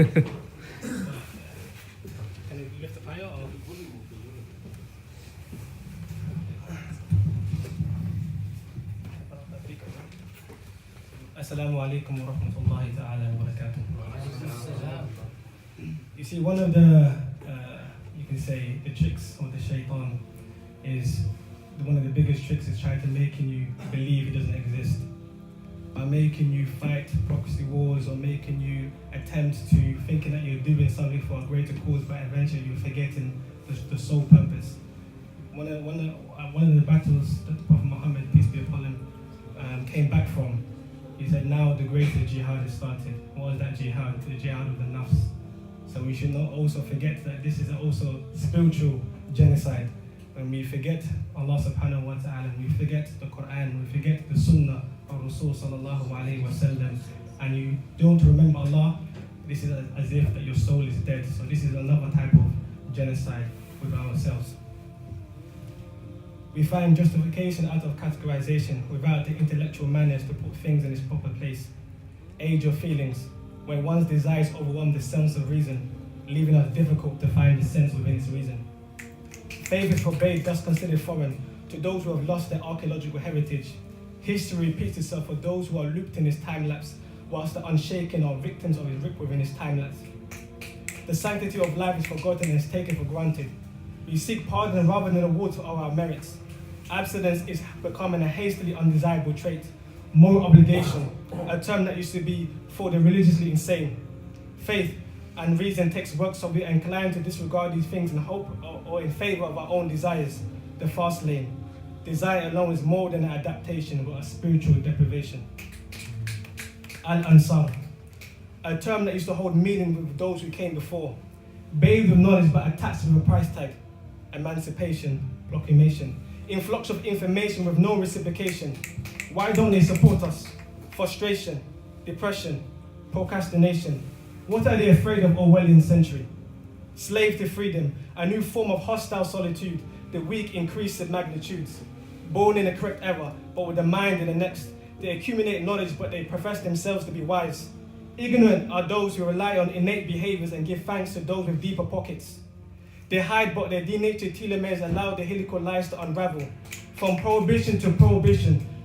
Can you lift it higher? Or? Assalamu alaikum wa rahmatullahi ta'ala wa barakatuh. You see, one of the, you can say, the tricks of the shaitan is, one of the biggest tricks is trying to making you believe it doesn't exist. By making you fight proxy wars or making you attempt to thinking that you're doing something for a greater cause, but eventually you're forgetting the sole purpose. One of the battles that the Prophet Muhammad, peace be upon him, came back from, he said, now the greater jihad has started. What was that jihad? The jihad of the nafs. So we should not also forget that this is also spiritual genocide. When we forget Allah subhanahu wa ta'ala, we forget the Quran, we forget the Sunnah of Rasul sallallahu alayhi wa sallam, and you don't remember Allah, this is as if that your soul is dead. So this is another type of genocide with ourselves. We find justification out of categorization without the intellectual manners to put things in its proper place. Age of feelings, when one's desires overwhelm the sense of reason, leaving us difficult to find the sense within its reason. Faith is forbade, thus considered foreign, to those who have lost their archaeological heritage. History repeats itself for those who are looped in his time-lapse, whilst the unshaken are victims of his rip within his time-lapse. The sanctity of life is forgotten and is taken for granted. We seek pardon rather than awards for our merits. Abstinence is becoming a hastily undesirable trait. Moral obligation, a term that used to be for the religiously insane. Faith and reason takes work, so we are inclined to disregard these things in hope or in favor of our own desires, the fast lane. Desire alone is more than an adaptation, but a spiritual deprivation. Al-Ansar, a term that used to hold meaning with those who came before. Bathed with knowledge but attached with a price tag. Emancipation, proclamation. Influx of information with no reciprocation. Why don't they support us? Frustration, depression, procrastination. What are they afraid of Orwellian century? Slave to freedom, a new form of hostile solitude. The weak increase in magnitudes. Born in the correct era, but with the mind in the next. They accumulate knowledge, but they profess themselves to be wise. Ignorant are those who rely on innate behaviors and give thanks to those with deeper pockets. They hide, but their denatured telomeres allow the helical lies to unravel. From prohibition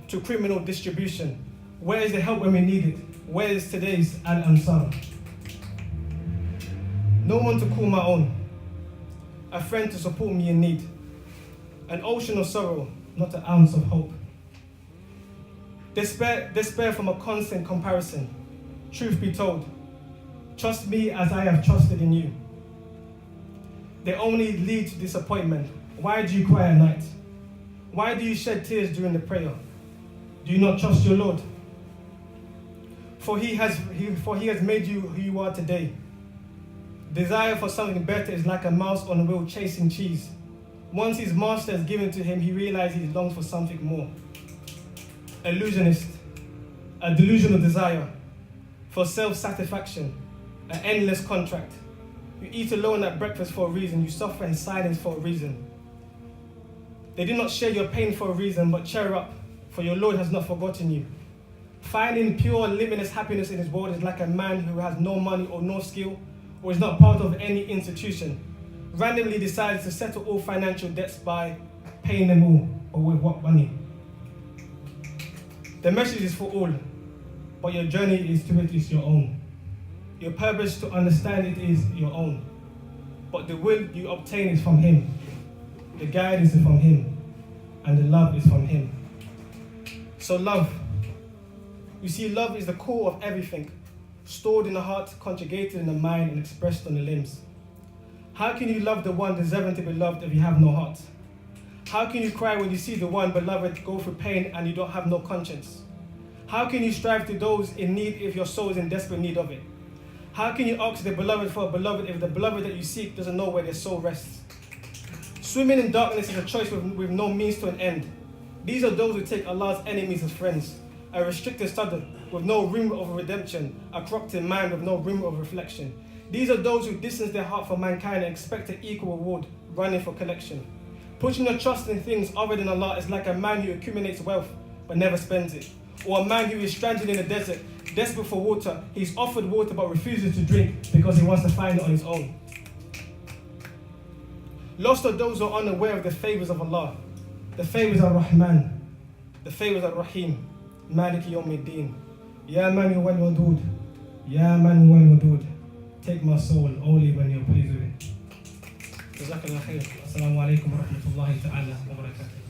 to criminal distribution. Where is the help when we need it? Where is today's Al-Ansar? No one to call my own. A friend to support me in need. An ocean of sorrow, not an ounce of hope. Despair from a constant comparison. Truth be told, trust me as I have trusted in you. They only lead to disappointment. Why do you cry at night? Why do you shed tears during the prayer? Do you not trust your Lord? For he has made you who you are today. Desire for something better is like a mouse on a wheel chasing cheese. Once his master is given to him, he realizes he longs for something more. Illusionist, a delusional desire for self-satisfaction, an endless contract. You eat alone at breakfast for a reason, you suffer in silence for a reason. They do not share your pain for a reason, but cheer up, for your Lord has not forgotten you. Finding pure, limitless happiness in his world is like a man who has no money or no skill, or is not part of any institution, randomly decides to settle all financial debts by paying them all, but with what money? The message is for all, but your journey is to it is your own. Your purpose to understand it is your own, but the will you obtain is from him. The guidance is from him, and the love is from him. So love, you see, love is the core of everything, stored in the heart, conjugated in the mind, and expressed on the limbs. How can you love the one deserving to be loved if you have no heart? How can you cry when you see the one beloved go through pain and you don't have no conscience? How can you strive to those in need if your soul is in desperate need of it? How can you ask the beloved for a beloved if the beloved that you seek doesn't know where their soul rests? Swimming in darkness is a choice with no means to an end. These are those who take Allah's enemies as friends, a restricted study with no room of redemption, a corrupted mind with no room of reflection. These are those who distance their heart from mankind and expect an equal reward, running for collection. Putting your trust in things other than Allah is like a man who accumulates wealth but never spends it, or a man who is stranded in the desert, Desperate for water, he's offered water but refuses to drink because he wants to find it on his own. Lost are those who are unaware of the favors of Allah. The favors are Rahman, the favors are Rahim, Maliki Yawmiddin. Ya man wal wadud, Ya man wal wadud. Take my soul only when you're pleased with it. Jazakallah khair. Assalamu alaikum wa rahmatullahi ta'ala wa barakatuh.